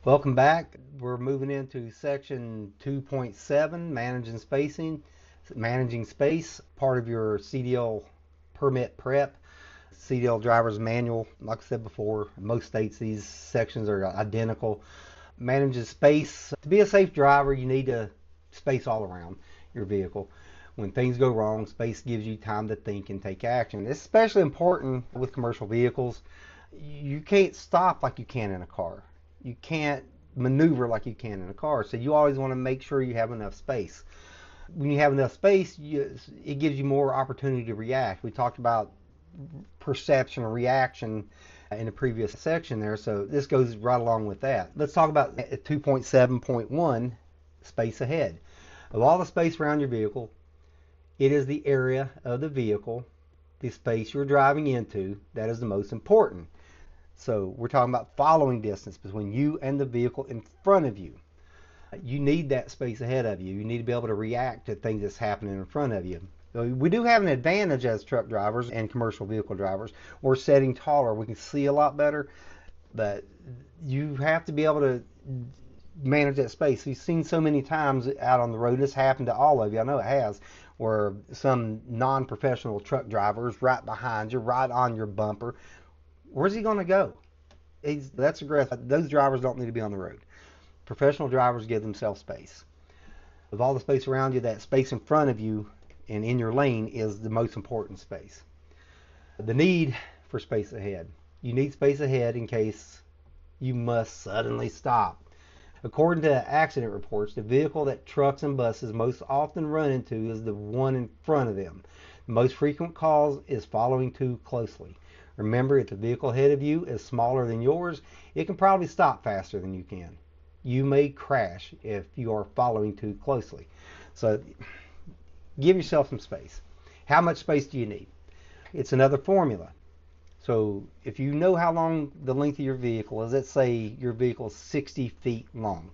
Welcome back. We're moving into section 2.7, managing space, part of your CDL Permit Prep, CDL Driver's Manual. Like I said before, in most states these sections are identical. Managing space. To be a safe driver, you need to space all around your vehicle. When things go wrong, space gives you time to think and take action. It's especially important with commercial vehicles. You can't stop like you can in a car. You can't maneuver like you can in a car. So you always want to make sure you have enough space. When you have enough space, it gives you more opportunity to react. We talked about perception or reaction in the previous section there, so this goes right along with that. Let's talk about 2.7.1, space ahead. Of all the space around your vehicle, it is the area of the vehicle, the space you're driving into, that is the most important. So we're talking about following distance between you and the vehicle in front of you. You need that space ahead of you. You need to be able to react to things that's happening in front of you. So we do have an advantage as truck drivers and commercial vehicle drivers. We're setting taller. We can see a lot better, but you have to be able to manage that space. We've seen so many times out on the road, this happened to all of you, I know it has, where some non-professional truck driver is right behind you, right on your bumper. Where's he going to go? That's aggressive. Those drivers don't need to be on the road. Professional drivers give themselves space. Of all the space around you, that space in front of you and in your lane is the most important space. The need for space ahead. You need space ahead in case you must suddenly stop. According to accident reports, the vehicle that trucks and buses most often run into is the one in front of them. The most frequent cause is following too closely. Remember, if the vehicle ahead of you is smaller than yours, it can probably stop faster than you can. You may crash if you are following too closely. So give yourself some space. How much space do you need? It's another formula. So if you know how long the length of your vehicle is, let's say your vehicle is 60 feet long,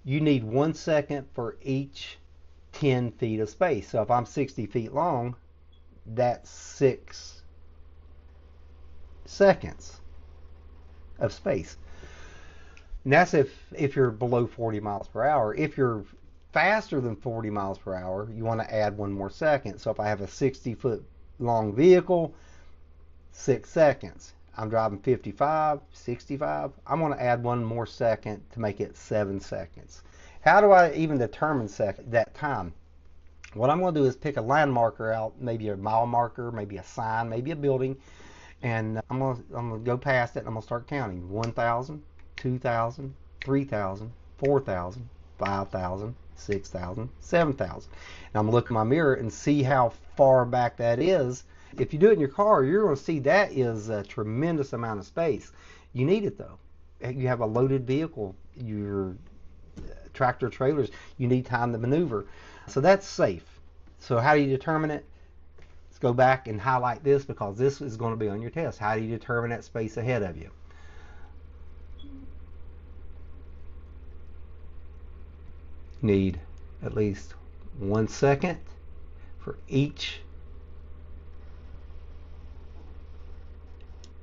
you need 1 second for each 10 feet of space. So if I'm 60 feet long, that's 6 seconds of space. And that's if you're below 40 miles per hour. If you're faster than 40 miles per hour, you want to add 1 more second. So if I have a 60-foot long vehicle, 6 seconds. I'm driving 55, 65. I'm going to add 1 more second to make it 7 seconds. How do I even determine that time? What I'm going to do is pick a line marker out, maybe a mile marker, maybe a sign, maybe a building, and I'm going to go past it and I'm going to start counting. 1,000, 2,000, 3,000, 4,000, 5,000, 6,000, 7,000. And I'm going to look in my mirror and see how far back that is. If you do it in your car, you're going to see that is a tremendous amount of space. You need it though. You have a loaded vehicle, your tractor trailers, you need time to maneuver. So that's safe. So how do you determine it? Let's go back and highlight this because this is going to be on your test. How do you determine that space ahead of you? You need at least 1 second for each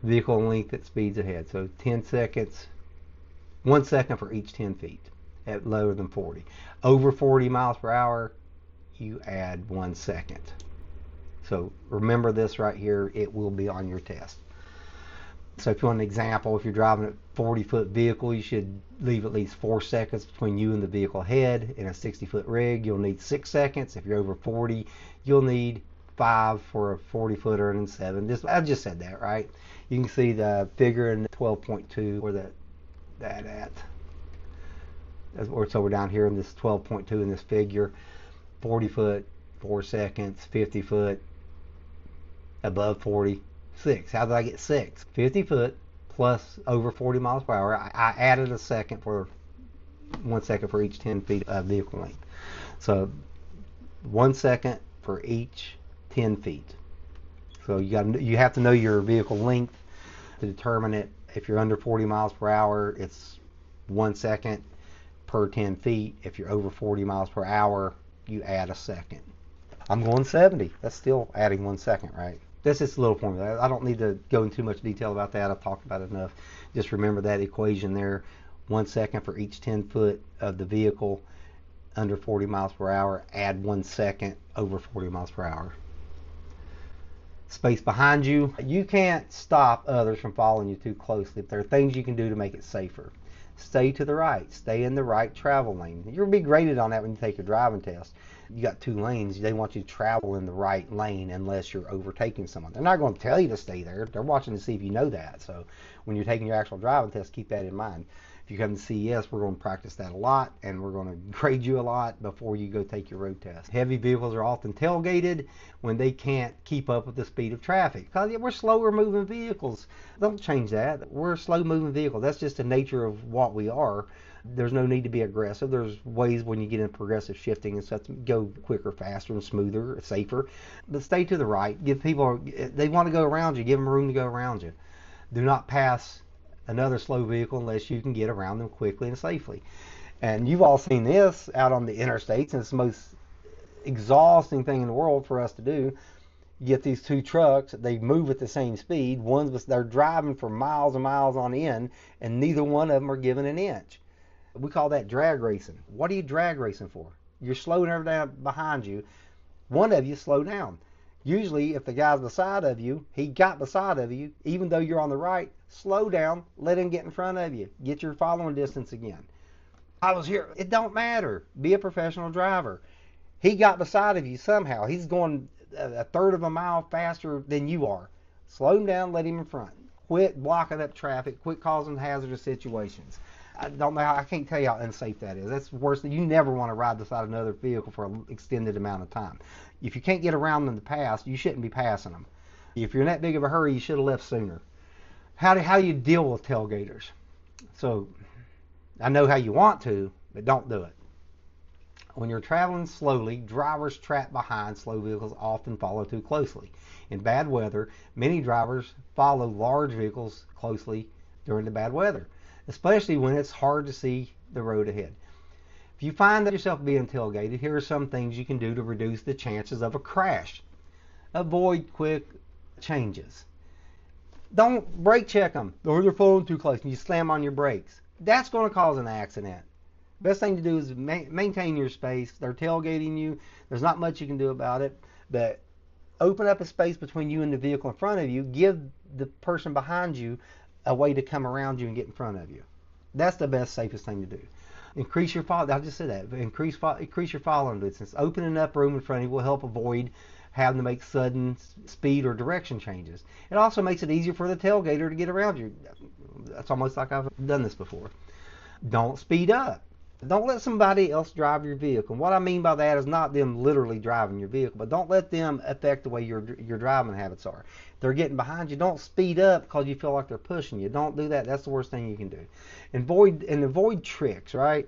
vehicle length that speeds ahead. So 10 seconds, 1 second for each 10 feet at lower than 40. Over 40 miles per hour, you add 1 second. So remember this right here, it will be on your test. So if you want an example, if you're driving a 40-foot vehicle, you should leave at least 4 seconds between you and the vehicle ahead. In a 60-foot rig, you'll need 6 seconds. If you're over 40, you'll need 5 for a 40-footer and 7. I just said that, right? You can see the figure in 12.2 where that at. So we're down here in this 12.2 in this figure. 40 foot, 4 seconds. 50 foot, above 40, 6. How did I get 6? 50 foot plus over 40 miles per hour. I added 1 second for 1 second for each 10 feet of vehicle length. So 1 second for each 10 feet. So you have to know your vehicle length to determine it. If you're under 40 miles per hour, it's 1 second per 10 feet. If you're over 40 miles per hour, you add 1 second. I'm going 70. That's still adding 1 second, right? That's just a little formula. I don't need to go into too much detail about that. I've talked about it enough. Just remember that equation there. 1 second for each 10 foot of the vehicle under 40 miles per hour. Add 1 second over 40 miles per hour. Space behind you. You can't stop others from following you too closely. If there are things you can do to make it safer, stay to the right. Stay in the right travel lane. You'll be graded on that when you take your driving test. You got 2 lanes. They want you to travel in the right lane unless you're overtaking someone. They're not going to tell you to stay there. They're watching to see if you know that. So when you're taking your actual driving test, keep that in mind. If you come to CES, we're going to practice that a lot, and we're going to grade you a lot before you go take your road test. Heavy vehicles are often tailgated when they can't keep up with the speed of traffic, because we're slower moving vehicles. Don't change that. We're a slow moving vehicle. That's just the nature of what we are. There's no need to be aggressive. There's ways when you get into progressive shifting and stuff to go quicker, faster, and smoother, safer. But stay to the right. Give people, they want to go around you, give them room to go around you. Do not pass another slow vehicle unless you can get around them quickly and safely. And you've all seen this out on the interstates, and it's the most exhausting thing in the world for us to do. You get these 2 trucks, they move at the same speed. They're driving for miles and miles on end, and neither one of them are giving an inch. We call that drag racing. What are you drag racing for? You're slowing everything behind you. One of you slow down. Usually, if the guy's beside of you, he got beside of you, even though you're on the right, slow down, let him get in front of you. Get your following distance again. I was here. It don't matter. Be a professional driver. He got beside of you somehow. He's going a third of a mile faster than you are. Slow him down, let him in front. Quit blocking up traffic. Quit causing hazardous situations. I can't tell you how unsafe that is. That's worse. You never want to ride beside another vehicle for an extended amount of time. If you can't get around them to pass, you shouldn't be passing them. If you're in that big of a hurry, you should have left sooner. How do you deal with tailgaters? So I know how you want to, but don't do it. When you're traveling slowly, drivers trapped behind slow vehicles often follow too closely. In bad weather, many drivers follow large vehicles closely during the bad weather, especially when it's hard to see the road ahead. If you find that yourself being tailgated, here are some things you can do to reduce the chances of a crash. Avoid quick changes. Don't brake check them, or they're following too close and you slam on your brakes. That's going to cause an accident. Best thing to do is maintain your space. They're tailgating you. There's not much you can do about it, but open up a space between you and the vehicle in front of you. Give the person behind you a way to come around you and get in front of you. That's the best, safest thing to do. Increase your follow. I just said that. Increase your following distance. Opening up room in front of you will help avoid having to make sudden speed or direction changes. It also makes it easier for the tailgater to get around you. That's almost like I've done this before. Don't speed up. Don't let somebody else drive your vehicle. And what I mean by that is not them literally driving your vehicle, but don't let them affect the way your driving habits are. If they're getting behind you, don't speed up because you feel like they're pushing you. Don't do that. That's the worst thing you can do. Avoid tricks, right?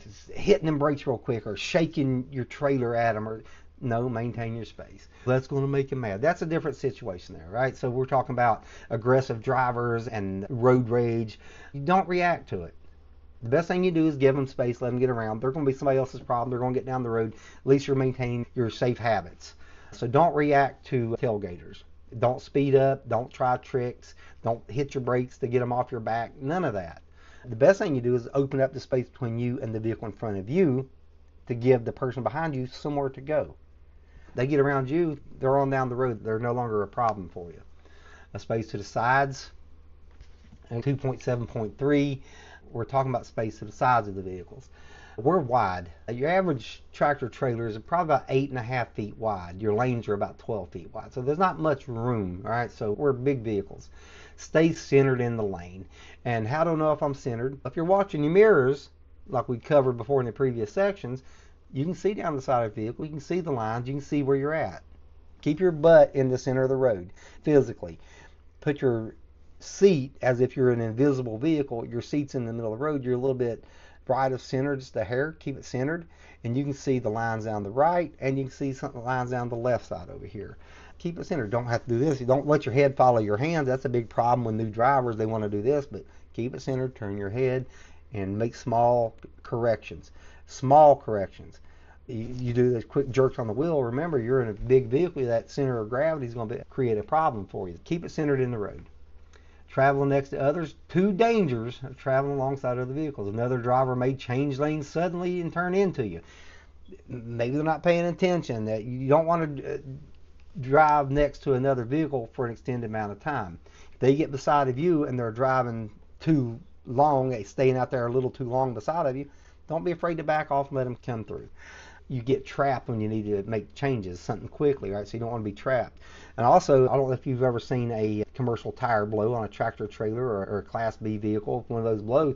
Just hitting them brakes real quick or shaking your trailer at them. No, maintain your space. That's going to make them mad. That's a different situation there, right? So we're talking about aggressive drivers and road rage. You don't react to it. The best thing you do is give them space, let them get around. They're going to be somebody else's problem. They're going to get down the road. At least you're maintaining your safe habits. So don't react to tailgaters. Don't speed up. Don't try tricks. Don't hit your brakes to get them off your back. None of that. The best thing you do is open up the space between you and the vehicle in front of you to give the person behind you somewhere to go. They get around you, they're on down the road. They're no longer a problem for you. A space to the sides. And 2.7.3. We're talking about space to the sides of the vehicles. We're wide. Your average tractor trailer is probably about 8.5 feet wide. Your lanes are about 12 feet wide. So there's not much room, all right? So we're big vehicles. Stay centered in the lane. And how do I know if I'm centered? If you're watching your mirrors, like we covered before in the previous sections, you can see down the side of the vehicle. You can see the lines. You can see where you're at. Keep your butt in the center of the road physically. Put your seat as if you're an invisible vehicle. Your seat's in the middle of the road. You're a little bit right of center, just a hair. Keep it centered, and you can see the lines down the right, and you can see some lines down the left side over here. Keep it centered. Don't have to do this. You don't let your head follow your hands. That's a big problem with new drivers. They want to do this, but keep it centered. Turn your head and make small corrections. Small corrections. You do those quick jerks on the wheel. Remember, you're in a big vehicle. That center of gravity is going to create a problem for you. Keep it centered in the road. traveling next to others. Two dangers of traveling alongside other vehicles. Another driver may change lanes suddenly and turn into you. Maybe they're not paying attention. That you don't want to drive next to another vehicle for an extended amount of time. If they get beside of you and they're driving too long, staying out there a little too long beside of you, don't be afraid to back off and let them come through. You get trapped when you need to make changes, something quickly, right? So you don't want to be trapped. And also, I don't know if you've ever seen a commercial tire blow on a tractor trailer or a Class B vehicle. If one of those blows,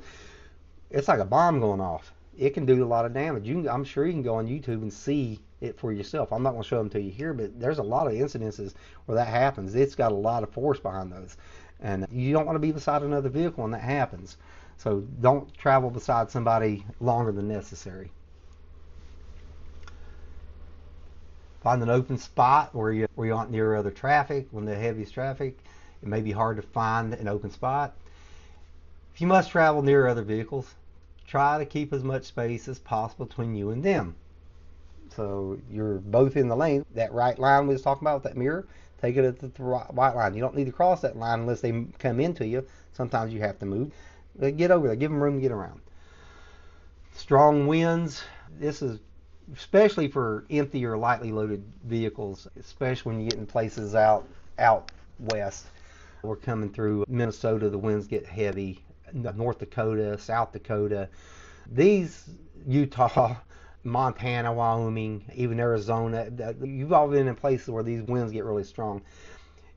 it's like a bomb going off. It can do a lot of damage. I'm sure you can go on YouTube and see it for yourself. I'm not going to show them to you here, but there's a lot of incidences where that happens. It's got a lot of force behind those. And you don't want to be beside another vehicle when that happens. So don't travel beside somebody longer than necessary. Find an open spot where you aren't near other traffic. When the heaviest traffic, it may be hard to find an open spot. If you must travel near other vehicles, try to keep as much space as possible between you and them. So you're both in the lane. That right line we was talking about with that mirror, take it at the white line. You don't need to cross that line unless they come into you. Sometimes you have to move. But get over there. Give them room to get around. Strong winds. This is especially for empty or lightly loaded vehicles, especially when you get in places out west. We're coming through Minnesota, the winds get heavy. North Dakota, South Dakota. These, Utah, Montana, Wyoming, even Arizona, you've all been in places where these winds get really strong.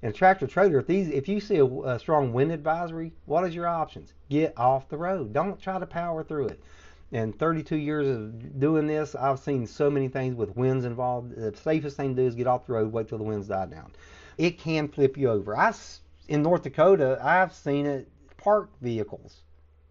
And tractor trailer, if you see a strong wind advisory, what is your options? Get off the road. Don't try to power through it. In 32 years of doing this, I've seen so many things with winds involved. The safest thing to do is get off the road, wait till the winds die down. It can flip you over. In North Dakota, I've seen it parked vehicles,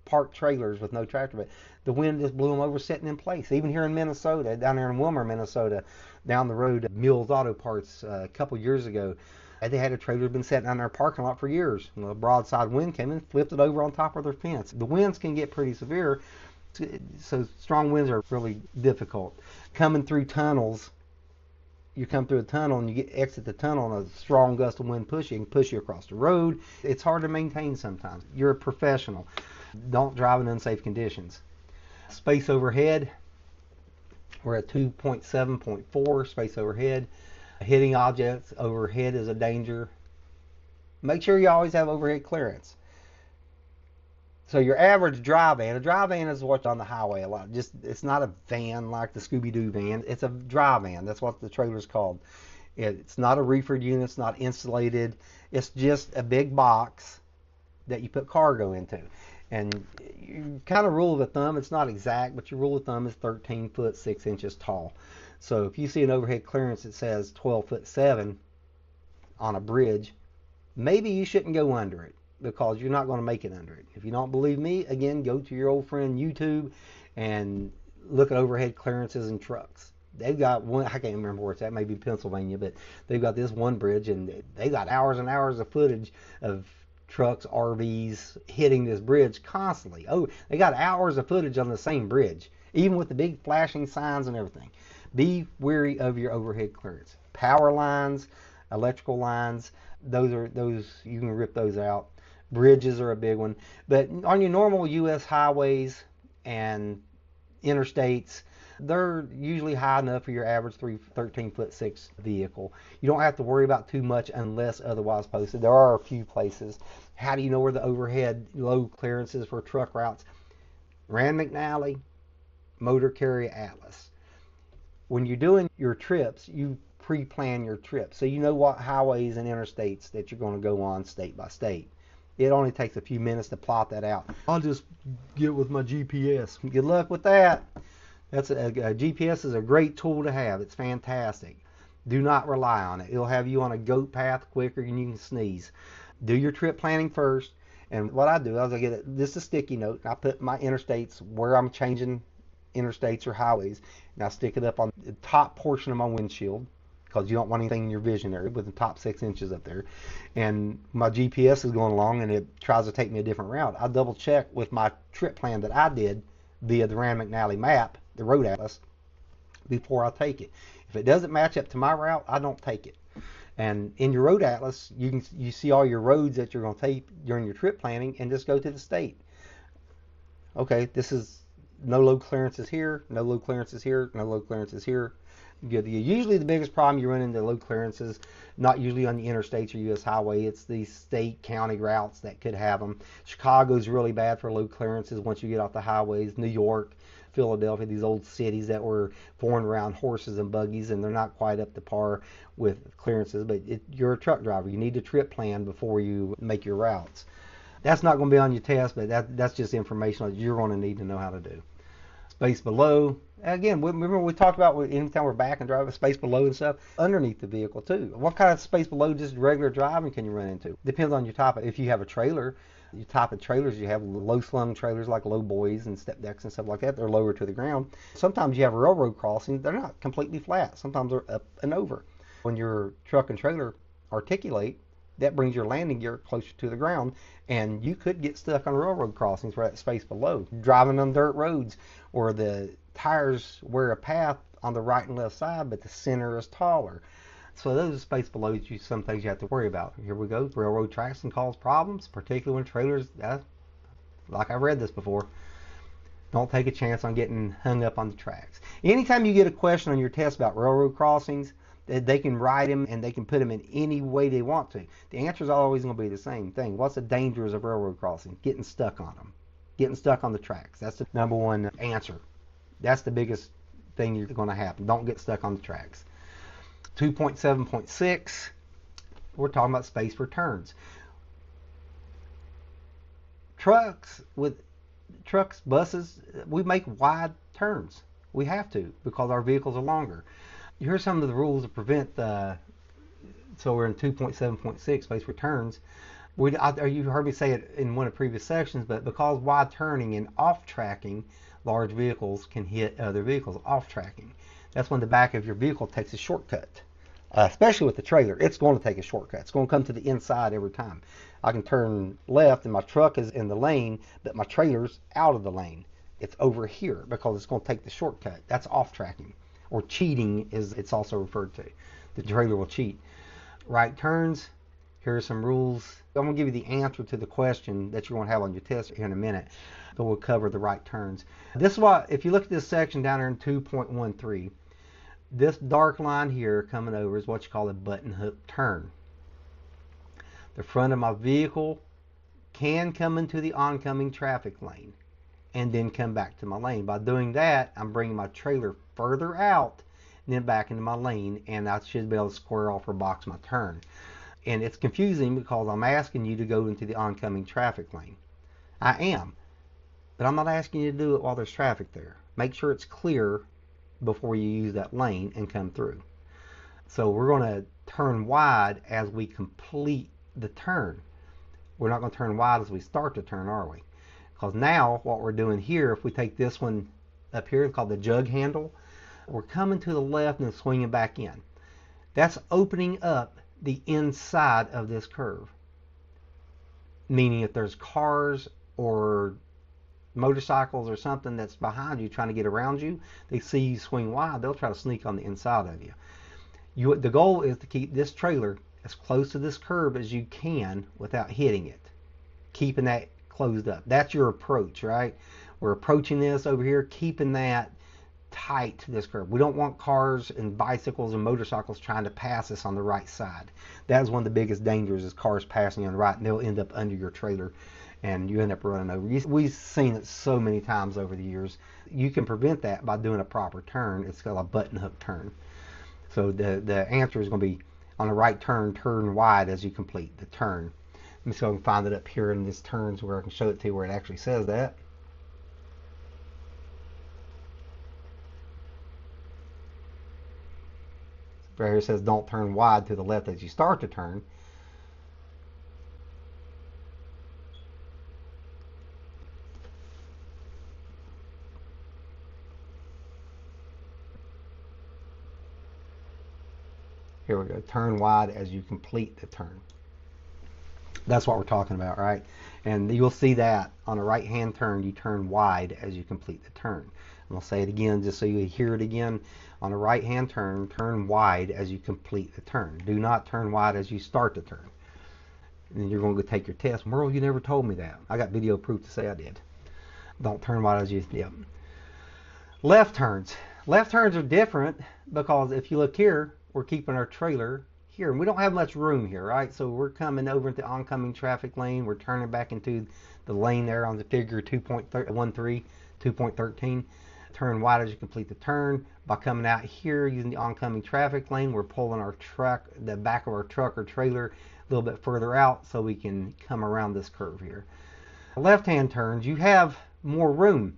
parked trailers with no tractor, but the wind just blew them over sitting in place. Even here in Minnesota, down there in Wilmer, Minnesota, down the road, Mills Auto Parts, a couple years ago, they had a trailer been sitting down their parking lot for years. A broadside wind came in, flipped it over on top of their fence. The winds can get pretty severe, so strong winds are really difficult. Coming through tunnels, you come through a tunnel and you exit the tunnel and a strong gust of wind can push you across the road. It's hard to maintain sometimes. You're a professional. Don't drive in unsafe conditions. Space overhead, we're at 2.7.4 space overhead. Hitting objects overhead is a danger. Make sure you always have overhead clearance. So your average dry van, a dry van is what's on the highway a lot. It's not a van like the Scooby-Doo van. It's a dry van. That's what the trailer's called. It's not a reefer unit. It's not insulated. It's just a big box that you put cargo into. And you kind of rule of thumb, it's not exact, but your rule of thumb is 13 foot 6 inches tall. So if you see an overhead clearance that says 12 foot 7 on a bridge, maybe you shouldn't go under it, because you're not going to make it under it. If you don't believe me, again, go to your old friend YouTube and look at overhead clearances in trucks. They've got one, I can't remember where it's at, maybe Pennsylvania, but they've got this one bridge and they got hours and hours of footage of trucks, RVs hitting this bridge constantly. Oh, they got hours of footage on the same bridge, even with the big flashing signs and everything. Be wary of your overhead clearance. Power lines, electrical lines, those you can rip those out. Bridges are a big one. But on your normal U.S. highways and interstates, they're usually high enough for your average 13 foot 6 vehicle. You don't have to worry about too much unless otherwise posted. There are a few places. How do you know where the overhead low clearance is for truck routes? Rand McNally, Motor Carrier Atlas. When you're doing your trips, you pre-plan your trips. So you know what highways and interstates that you're going to go on state by state. It only takes a few minutes to plot that out. I'll just get with my GPS. Good luck with that. A GPS is a great tool to have. It's fantastic. Do not rely on it. It'll have you on a goat path quicker than you can sneeze. Do your trip planning first. And what I do is I get this is a sticky note. I put my interstates where I'm changing interstates or highways, and I stick it up on the top portion of my windshield, because you don't want anything in your vision area with the top 6 inches up there. And my GPS is going along and it tries to take me a different route. I double check with my trip plan that I did via the Rand McNally map, the road atlas, before I take it. If it doesn't match up to my route, I don't take it. And in your road atlas, you see all your roads that you're going to take during your trip planning, and just go to the state. Okay, this is no load clearances here, no load clearances here, no load clearances here. Usually the biggest problem you run into load clearances, not usually on the interstates or U.S. highway. It's these state county routes that could have them. Chicago's really bad for load clearances once you get off the highways. New York, Philadelphia, these old cities that were formed around horses and buggies, and they're not quite up to par with clearances. But you're a truck driver. You need to trip plan before you make your routes. That's not going to be on your test, but that's just information that you're going to need to know how to do. Space below. Again, remember we talked about anytime we're back and driving, space below and stuff, underneath the vehicle too. What kind of space below just regular driving can you run into? Depends on your type. If you have a trailer, your type of trailers, you have low slung trailers like low boys and step decks and stuff like that. They're lower to the ground. Sometimes you have railroad crossings. They're not completely flat. Sometimes they're up and over. When your truck and trailer articulate, that brings your landing gear closer to the ground, and you could get stuck on railroad crossings for that space below. Driving on dirt roads where the tires wear a path on the right and left side, but the center is taller. So those are space below some things you have to worry about. Here we go. Railroad tracks can cause problems, particularly when trailers, like I've read this before. Don't take a chance on getting hung up on the tracks. Anytime you get a question on your test about railroad crossings, they can write them and they can put them in any way they want to. The answer is always going to be the same thing. What's the dangers of railroad crossing? Getting stuck on them. Getting stuck on the tracks. That's the number one answer. That's the biggest thing you're going to happen. Don't get stuck on the tracks. 2.7.6, we're talking about space for turns. Trucks, buses, we make wide turns. We have to because our vehicles are longer. Here's some of the rules to prevent so we're in 2.7.6, space for turns. You heard me say it in one of the previous sections, but because wide turning and off-tracking, large vehicles can hit other vehicles off-tracking. That's when the back of your vehicle takes a shortcut. Especially with the trailer, it's going to take a shortcut. It's going to come to the inside every time. I can turn left and my truck is in the lane, but my trailer's out of the lane. It's over here because it's going to take the shortcut. That's off-tracking. Or cheating, is it's also referred to. The trailer will cheat. Right turns, here are some rules. I'm going to give you the answer to the question that you're going to have on your test here in a minute, but we'll cover the right turns. This is what, if you look at this section down here in 2.13, this dark line here coming over is what you call a button hook turn. The front of my vehicle can come into the oncoming traffic lane and then come back to my lane. By doing that, I'm bringing my trailer further out and then back into my lane, and I should be able to square off or box my turn. And it's confusing because I'm asking you to go into the oncoming traffic lane. I am, but I'm not asking you to do it while there's traffic there. Make sure it's clear before you use that lane and come through. So we're going to turn wide as we complete the turn. We're not going to turn wide as we start the turn, are we? Because now what we're doing here, if we take this one up here, it's called the jug handle, we're coming to the left and swinging back in. That's opening up the inside of this curve. Meaning if there's cars or motorcycles or something that's behind you trying to get around you, they see you swing wide, they'll try to sneak on the inside of you. The goal is to keep this trailer as close to this curb as you can without hitting it. Keeping that closed up. That's your approach, right? We're approaching this over here, keeping that tight to this curb. We don't want cars and bicycles and motorcycles trying to pass us on the right side. That is one of the biggest dangers, is cars passing on the right, and they'll end up under your trailer and you end up running over. We've seen it so many times over the years. You can prevent that by doing a proper turn. It's called a button hook turn. So the answer is going to be on a right turn, turn wide as you complete the turn. Let me see if I can find it up here in this turns where I can show it to you where it actually says that. Right here it says don't turn wide to the left as you start to turn. Here we go. Turn wide as you complete the turn. That's what we're talking about, right? And you'll see that on a right-hand turn, you turn wide as you complete the turn. I'm going to say it again just so you hear it again. On a right-hand turn, turn wide as you complete the turn. Do not turn wide as you start the turn. And then you're going to go take your test. Merle, you never told me that. I got video proof to say I did. Don't turn wide as you, yep. Left turns. Left turns are different because if you look here, we're keeping our trailer here. And we don't have much room here, right? So we're coming over into oncoming traffic lane. We're turning back into the lane there on the figure 2.13, 2.13. Turn wide as you complete the turn. By coming out here using the oncoming traffic lane, we're pulling our truck, the back of our truck or trailer, a little bit further out so we can come around this curve here. Left-hand turns, you have more room.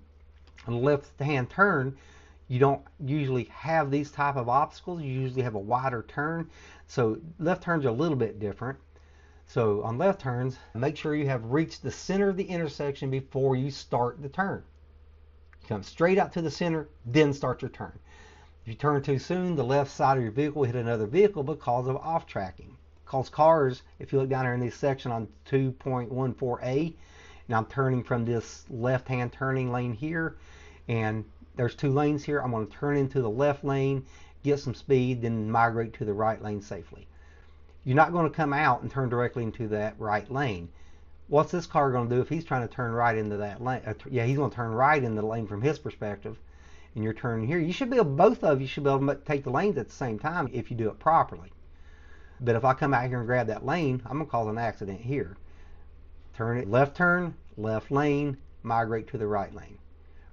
On the left-hand turn, you don't usually have these type of obstacles. You usually have a wider turn. So left turns are a little bit different. So on left turns, make sure you have reached the center of the intersection before you start the turn. Come straight out to the center, then start your turn. If you turn too soon, the left side of your vehicle will hit another vehicle because of off-tracking. Because cars, if you look down here in this section on 2.14A, now I'm turning from this left-hand turning lane here, and there's two lanes here. I'm going to turn into the left lane, get some speed, then migrate to the right lane safely. You're not going to come out and turn directly into that right lane. What's this car going to do if he's trying to turn right into that lane? Yeah, he's going to turn right in the lane from his perspective, and you're turning here. You should be able, both of you should be able to take the lanes at the same time if you do it properly. But if I come out here and grab that lane, I'm going to cause an accident here. Turn it, left lane, migrate to the right lane.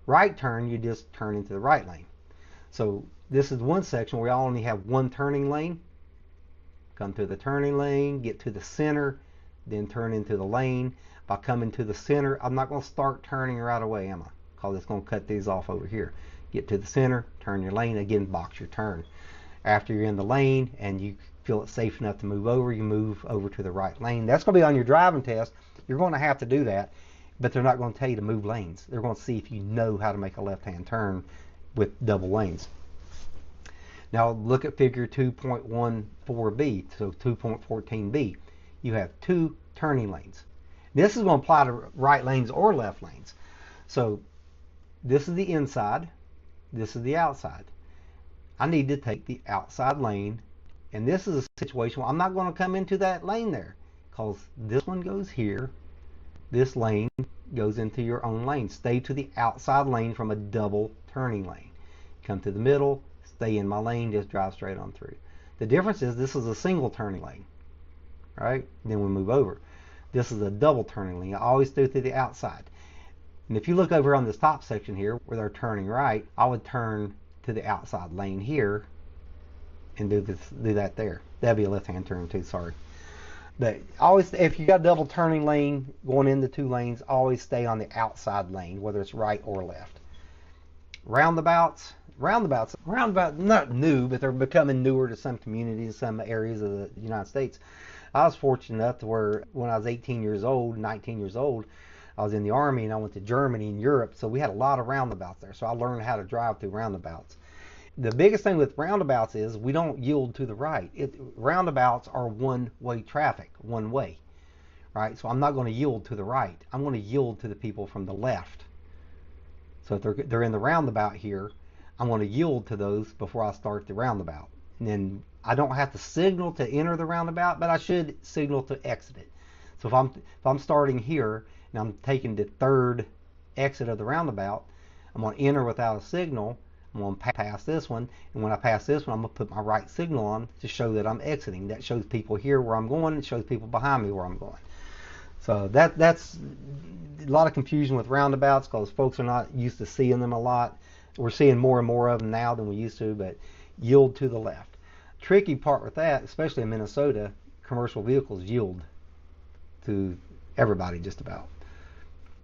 Right turn, you just turn into the right lane. So this is one section where we only have one turning lane. Come to the turning lane, get to the center, then turn into the lane. By coming to the center, I'm not going to start turning right away, am I? Because it's going to cut these off over here. Get to the center, turn your lane, again, box your turn. After you're in the lane and you feel it safe enough to move over, you move over to the right lane. That's going to be on your driving test. You're going to have to do that, but they're not going to tell you to move lanes. They're going to see if you know how to make a left-hand turn with double lanes. Now look at figure 2.14B, so 2.14B. You have two turning lanes. This is going to apply to right lanes or left lanes. So this is the inside, this is the outside. I need to take the outside lane, and this is a situation where I'm not going to come into that lane there, because this one goes here, this lane goes into your own lane. Stay to the outside lane from a double turning lane. Come to the middle, stay in my lane, just drive straight on through. The difference is this is a single turning lane, right? Then we move over. This is a double turning lane. I always do through the outside. And if you look over on this top section here where they're turning right, I would turn to the outside lane here and do that there. That'd be a left-hand turn too, sorry. But always, if you got a double turning lane going into two lanes, always stay on the outside lane, whether it's right or left. Roundabouts, not new, but they're becoming newer to some communities, some areas of the United States. I was fortunate enough to where when I was 18 years old, 19 years old, I was in the Army and I went to Germany and Europe, so we had a lot of roundabouts there. So I learned how to drive through roundabouts. The biggest thing with roundabouts is we don't yield to the right. Roundabouts are one-way traffic, one way, right? So I'm not going to yield to the right. I'm going to yield to the people from the left. So if they're in the roundabout here, I'm going to yield to those before I start the roundabout. And then I don't have to signal to enter the roundabout, but I should signal to exit it. So if I'm starting here and I'm taking the third exit of the roundabout, I'm going to enter without a signal. I'm going to pass this one, and when I pass this one, I'm going to put my right signal on to show that I'm exiting. That shows people here where I'm going, and shows people behind me where I'm going. So that's a lot of confusion with roundabouts because folks are not used to seeing them a lot. We're seeing more and more of them now than we used to, but yield to the left. Tricky part with that, especially in Minnesota, commercial vehicles yield to everybody just about.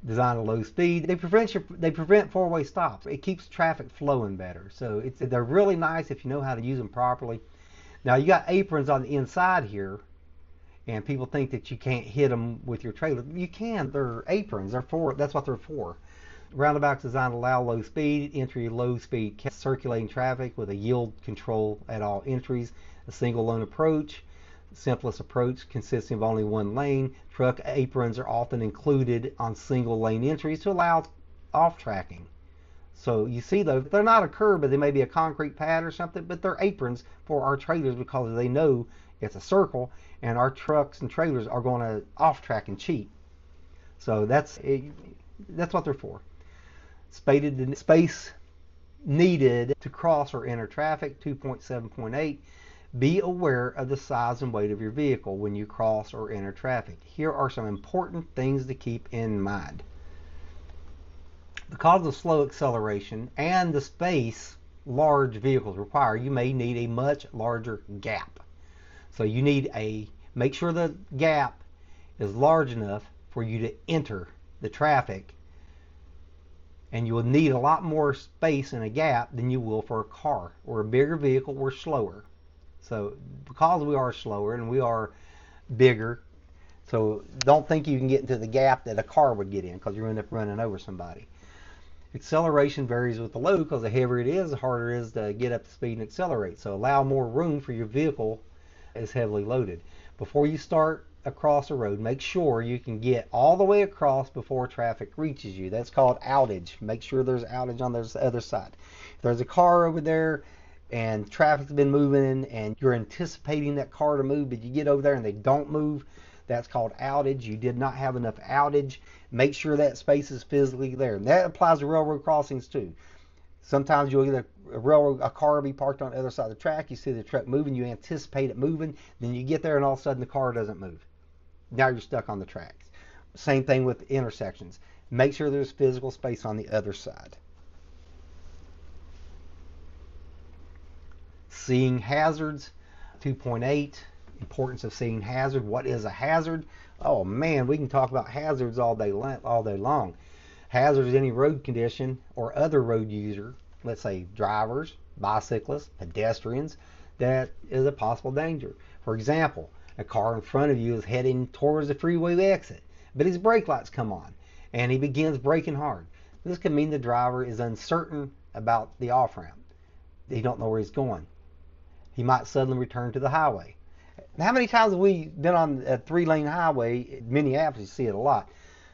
Design a low speed. They prevent four-way stops. It keeps traffic flowing better. So they're really nice if you know how to use them properly. Now you got aprons on the inside here, and people think that you can't hit them with your trailer. You can. They're aprons. That's what they're for. Roundabouts designed to allow low speed, entry low speed circulating traffic with a yield control at all entries, a single lane approach. Simplest approach consisting of only one lane. Truck aprons are often included on single lane entries to allow off tracking. So you see those, they're not a curb, but they may be a concrete pad or something, but they're aprons for our trailers because they know it's a circle and our trucks and trailers are going to off track and cheat. So that's what they're for. Spaded space needed to cross or enter traffic, 2.7.8. Be aware of the size and weight of your vehicle when you cross or enter traffic. Here are some important things to keep in mind. Because of slow acceleration and the space large vehicles require, you may need a much larger gap. So you need make sure the gap is large enough for you to enter the traffic, and you will need a lot more space in a gap than you will for a car. Or a bigger vehicle, we're slower. So because we are slower and we are bigger, so don't think you can get into the gap that a car would get in, because you're going to end up running over somebody. Acceleration varies with the load, because the heavier it is, the harder it is to get up to speed and accelerate. So allow more room for your vehicle as heavily loaded. Before you start across a road, make sure you can get all the way across before traffic reaches you. That's called outage. Make sure there's outage on the other side. If there's a car over there and traffic's been moving and you're anticipating that car to move, but you get over there and they don't move, that's called outage. You did not have enough outage. Make sure that space is physically there. And that applies to railroad crossings too. Sometimes you'll get a car will be parked on the other side of the track. You see the truck moving, you anticipate it moving, then you get there and all of a sudden the car doesn't move. Now you're stuck on the tracks. Same thing with intersections. Make sure there's physical space on the other side. Seeing hazards, 2.8. Importance of seeing hazard. What is a hazard? Oh man, we can talk about hazards all day long. Hazard is any road condition or other road user, let's say drivers, bicyclists, pedestrians, that is a possible danger. For example, a car in front of you is heading towards the freeway exit, but his brake lights come on and he begins braking hard. This could mean the driver is uncertain about the off-ramp. He don't know where he's going. He might suddenly return to the highway. How many times have we been on a 3-lane highway in Minneapolis? You see it a lot.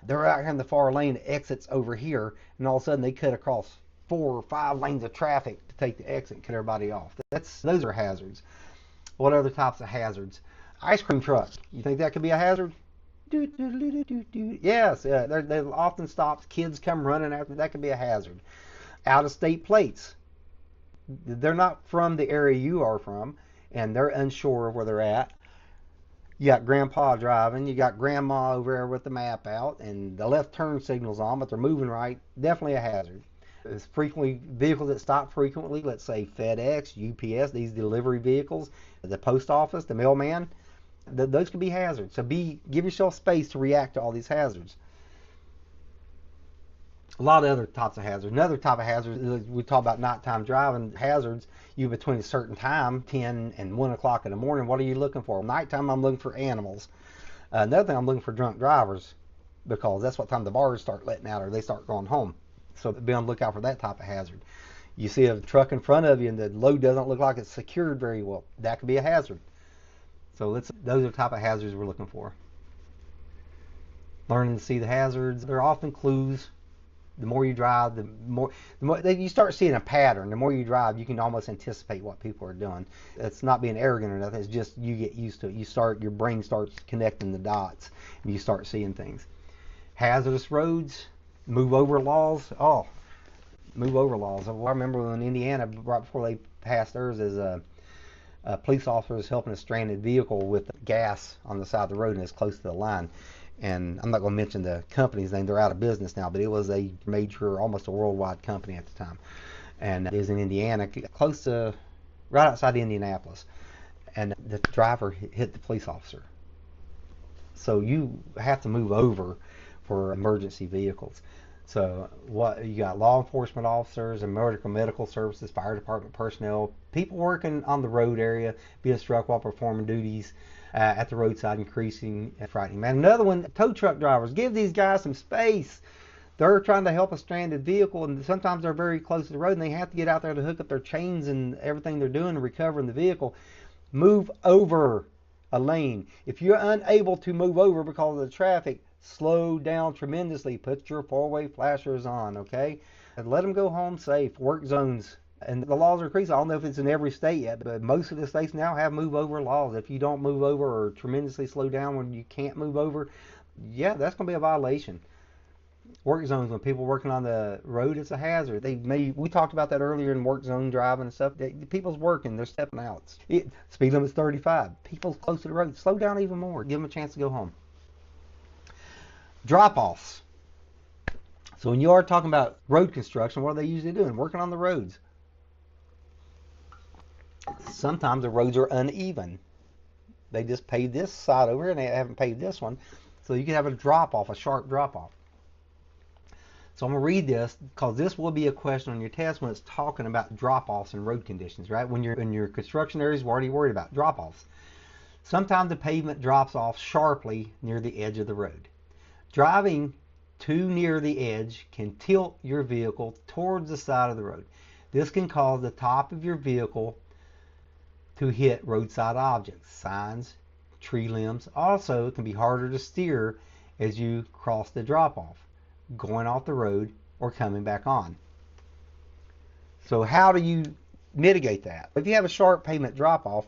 They're out here in the far lane, exits over here, and all of a sudden they cut across 4 or 5 lanes of traffic to take the exit and cut everybody off. Those are hazards. What other types of hazards? Ice cream truck. You think that could be a hazard? Yes, they often stops. Kids come running after. That could be a hazard. Out-of-state plates. They're not from the area you are from, and they're unsure of where they're at. You got grandpa driving, you got grandma over there with the map out, and the left turn signal's on, but they're moving right. Definitely a hazard. There's frequently vehicles that stop frequently, let's say FedEx, UPS, these delivery vehicles, the post office, the mailman. Those could be hazards. So give yourself space to react to all these hazards. A lot of other types of hazards. Another type of hazard is we talk about nighttime driving hazards. You between a certain time, 10 and 1 o'clock in the morning, what are you looking for? Nighttime, I'm looking for animals. Another thing, I'm looking for drunk drivers, because that's what time the bars start letting out or they start going home. So be on the lookout for that type of hazard. You see a truck in front of you and the load doesn't look like it's secured very well. That could be a hazard. So those are the type of hazards we're looking for. Learning to see the hazards. They're often clues. The more you drive, the more you start seeing a pattern. The more you drive, you can almost anticipate what people are doing. It's not being arrogant or nothing. It's just you get used to it. Your brain starts connecting the dots, and you start seeing things. Hazardous roads, move over laws. Move over laws. Well, I remember in Indiana, right before they passed theirs, as a police officer was helping a stranded vehicle with gas on the side of the road and it's close to the line. And I'm not going to mention the company's name. They're out of business now, but it was a major, almost a worldwide company at the time. And it was in Indiana, close to, right outside Indianapolis. And the driver hit the police officer. So you have to move over for emergency vehicles. So you got law enforcement officers, medical services, fire department personnel, people working on the road area, being struck while performing duties at the roadside, increasing frightening. Man, another one, tow truck drivers. Give these guys some space. They're trying to help a stranded vehicle, and sometimes they're very close to the road, and they have to get out there to hook up their chains and everything they're doing to recovering the vehicle. Move over a lane. If you're unable to move over because of the traffic, slow down tremendously. Put your four-way flashers on, okay? And let them go home safe. Work zones. And the laws are increasing. I don't know if it's in every state yet, but most of the states now have move over laws. If you don't move over or tremendously slow down when you can't move over, yeah, that's going to be a violation. Work zones, when people working on the road, it's a hazard. We talked about that earlier in work zone driving and stuff. People's working, they're stepping out. Speed limit's 35. People's close to the road. Slow down even more. Give them a chance to go home. Drop-offs. So when you are talking about road construction, what are they usually doing? Working on the roads. Sometimes the roads are uneven. They just paved this side over here and they haven't paved this one. So you can have a drop-off, a sharp drop-off. So I'm going to read this because this will be a question on your test when it's talking about drop-offs and road conditions, right? When you're in your construction areas, we're already worried about drop-offs. Sometimes the pavement drops off sharply near the edge of the road. Driving too near the edge can tilt your vehicle towards the side of the road. This can cause the top of your vehicle to hit roadside objects, signs, tree limbs. Also, it can be harder to steer as you cross the drop-off, going off the road or coming back on. So how do you mitigate that? If you have a sharp pavement drop-off,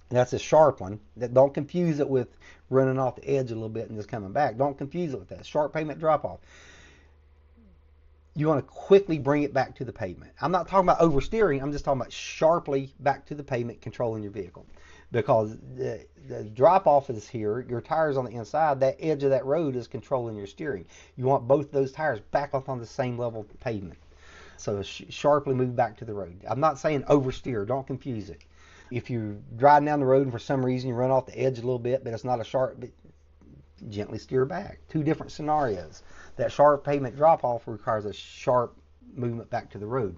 that's a sharp one. Don't confuse it with running off the edge a little bit and just coming back. Don't confuse it with that. Sharp pavement drop-off. You want to quickly bring it back to the pavement. I'm not talking about oversteering. I'm just talking about sharply back to the pavement, controlling your vehicle. Because the drop-off is here, your tires on the inside, that edge of that road is controlling your steering. You want both those tires back up on the same level of pavement. So sharply move back to the road. I'm not saying oversteer. Don't confuse it. If you're driving down the road and for some reason you run off the edge a little bit, but it's not a sharp, gently steer back. Two different scenarios. That sharp pavement drop-off requires a sharp movement back to the road.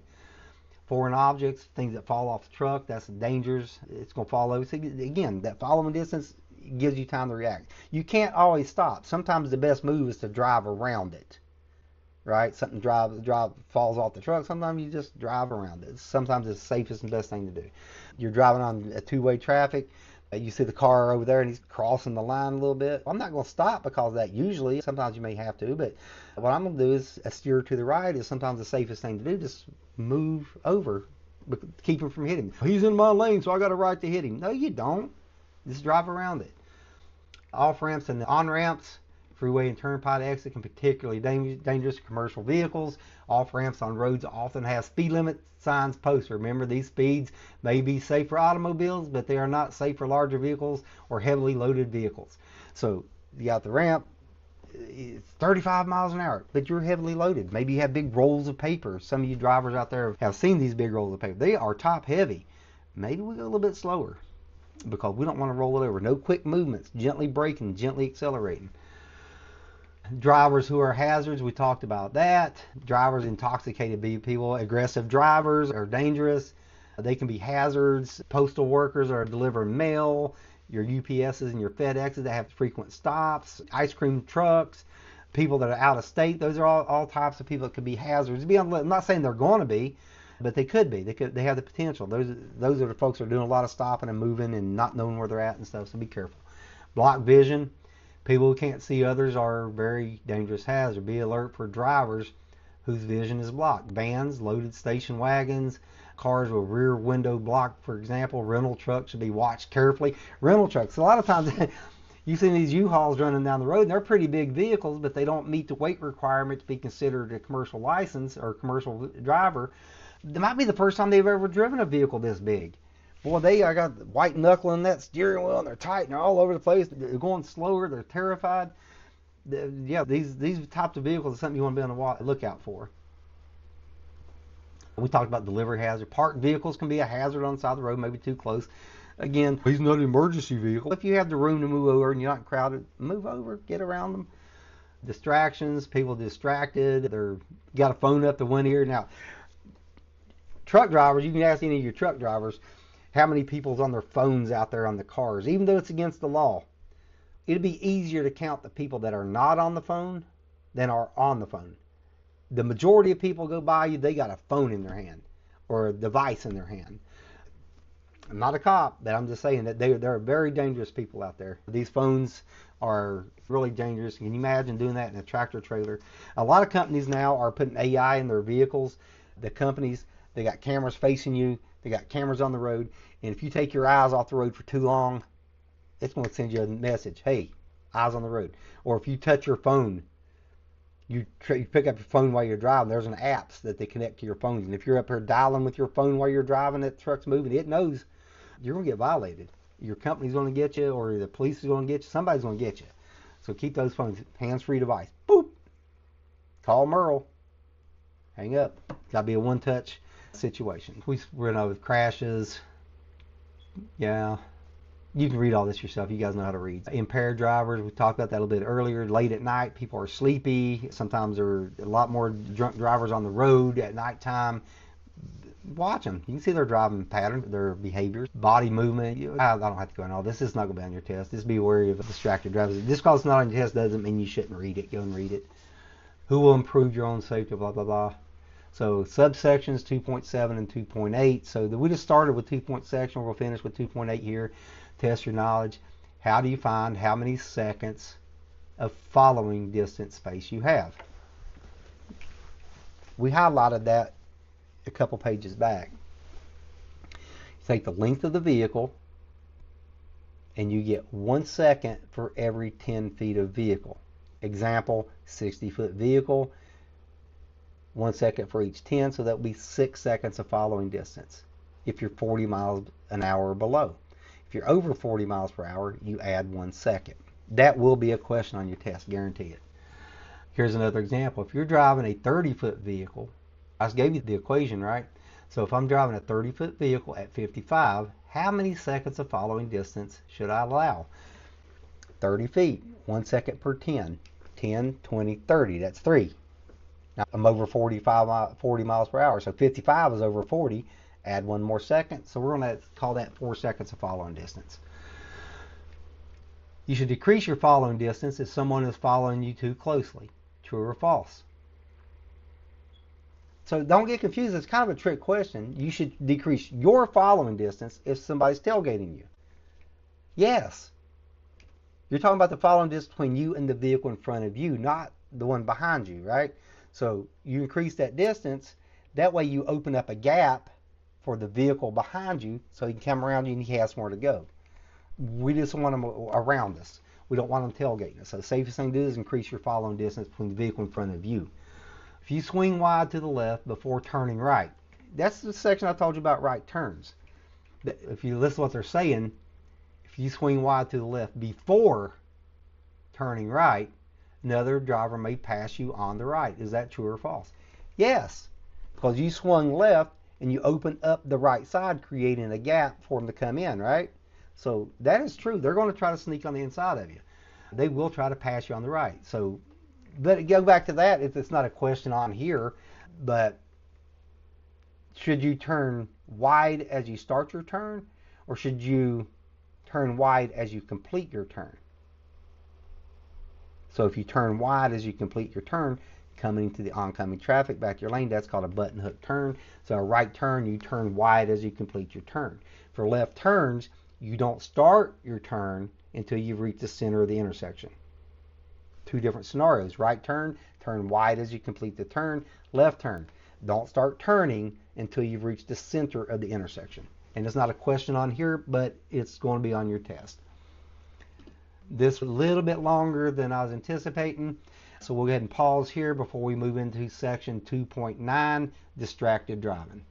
Foreign objects, things that fall off the truck, that's dangers. It's going to follow. So again, that following distance gives you time to react. You can't always stop. Sometimes the best move is to drive around it, right? Something falls off the truck. Sometimes you just drive around it. Sometimes it's the safest and best thing to do. You're driving on a two-way traffic. You see the car over there and he's crossing the line a little bit. I'm not going to stop because of that usually. Sometimes you may have to, but what I'm going to do is a steer to the right is sometimes the safest thing to do. Just move over, keep him from hitting me. He's in my lane, so I got a right to hit him. No, you don't. Just drive around it. Off ramps and on ramps, freeway and turnpike exit can be particularly dangerous to commercial vehicles. Off ramps on roads often have speed limit signs posted. Remember, these speeds may be safe for automobiles, but they are not safe for larger vehicles or heavily loaded vehicles. So you got the ramp, it's 35 miles an hour, but you're heavily loaded. Maybe you have big rolls of paper. Some of you drivers out there have seen these big rolls of paper. They are top heavy. Maybe we go a little bit slower because we don't want to roll it over. No quick movements, gently braking, gently accelerating. Drivers who are hazards, we talked about that. Drivers, intoxicated people, aggressive drivers are dangerous. They can be hazards. Postal workers are delivering mail. Your UPSs and your FedExes that have frequent stops. Ice cream trucks. People that are out of state. Those are all types of people that could be hazards. I'm not saying they're going to be, but they could be. They have the potential. Those are the folks that are doing a lot of stopping and moving and not knowing where they're at and stuff, so be careful. Block vision. People who can't see others are very dangerous hazard. Be alert for drivers whose vision is blocked. Vans, loaded station wagons, cars with rear window blocked, for example. Rental trucks should be watched carefully. Rental trucks, a lot of times you see these U-Hauls running down the road, and they're pretty big vehicles, but they don't meet the weight requirement to be considered a commercial license or commercial driver. It might be the first time they've ever driven a vehicle this big. Boy, I got white knuckling that steering wheel, and they're tight, and they're all over the place. They're going slower. They're terrified. These types of vehicles are something you want to be on the lookout for. We talked about delivery hazard. Parked vehicles can be a hazard on the side of the road, maybe too close. Again, he's not an emergency vehicle. If you have the room to move over and you're not crowded, move over, get around them. Distractions, people distracted. They're got a phone up to one ear. Now, truck drivers, you can ask any of your truck drivers how many people's on their phones out there on the cars, even though it's against the law. It'd be easier to count the people that are not on the phone than are on the phone. The majority of people go by you, they got a phone in their hand or a device in their hand. I'm not a cop, but I'm just saying that there are very dangerous people out there. These phones are really dangerous. Can you imagine doing that in a tractor trailer? A lot of companies now are putting AI in their vehicles. The companies, they got cameras facing you, they got cameras on the road, and if you take your eyes off the road for too long, it's going to send you a message, hey, eyes on the road. Or if you touch your phone, you pick up your phone while you're driving, there's an apps that they connect to your phones, and if you're up here dialing with your phone while you're driving, that truck's moving, it knows you're going to get violated. Your company's going to get you, or the police is going to get you. Somebody's going to get you. So keep those phones, hands-free device. Boop. Call Merle. Hang up. Got to be a one-touch situation. We're with crashes. Yeah. You can read all this yourself. You guys know how to read. Impaired drivers, we talked about that a little bit earlier. Late at night, people are sleepy. Sometimes there are a lot more drunk drivers on the road at nighttime. Watch them. You can see their driving pattern, their behaviors, body movement. I don't have to go into all this. This is not going to be on your test. Just be wary of distracted drivers. Just because it's not on your test doesn't mean you shouldn't read it. Go and read it. Who will improve your own safety, blah, blah, blah. So subsections 2.7 and 2.8. So we just started with 2.6 section. We'll finish with 2.8 here. Test your knowledge. How do you find how many seconds of following distance space you have? We highlighted that a couple pages back. You take the length of the vehicle and you get 1 second for every 10 feet of vehicle. Example, 60-foot vehicle, 1 second for each 10, so that would be 6 seconds of following distance if you're 40 miles an hour or below. If you're over 40 miles per hour, you add 1 second. That will be a question on your test, guarantee it. Here's another example. If you're driving a 30-foot vehicle, I just gave you the equation, right? So if I'm driving a 30-foot vehicle at 55, how many seconds of following distance should I allow? 30 feet, 1 second per 10. 10, 20, 30, that's 3. Now I'm over 40 miles per hour, so 55 is over 40. Add 1 more second, so we're going to call that 4 seconds of following distance. You should decrease your following distance if someone is following you too closely. True or false? So don't get confused. It's kind of a trick question. You should decrease your following distance if somebody's tailgating you. Yes. You're talking about the following distance between you and the vehicle in front of you, not the one behind you, right? So you increase that distance. That way you open up a gap for the vehicle behind you so he can come around you and he has somewhere to go. We just want them around us. We don't want them tailgating us. So the safest thing to do is increase your following distance between the vehicle in front of you. If you swing wide to the left before turning right, that's the section I told you about right turns. If you listen to what they're saying, if you swing wide to the left before turning right, another driver may pass you on the right. Is that true or false? Yes, because you swung left and you opened up the right side, creating a gap for them to come in, right? So that is true. They're going to try to sneak on the inside of you. They will try to pass you on the right. So, but go back to that, if it's not a question on here, but should you turn wide as you start your turn, or should you turn wide as you complete your turn? So if you turn wide as you complete your turn, coming into the oncoming traffic back to your lane, that's called a button hook turn. So a right turn, you turn wide as you complete your turn. For left turns, you don't start your turn until you've reached the center of the intersection. Two different scenarios. Right turn, turn wide as you complete the turn. Left turn, don't start turning until you've reached the center of the intersection. And it's not a question on here, but it's going to be on your test. This is a little bit longer than I was anticipating, so we'll go ahead and pause here before we move into section 2.9, distracted driving.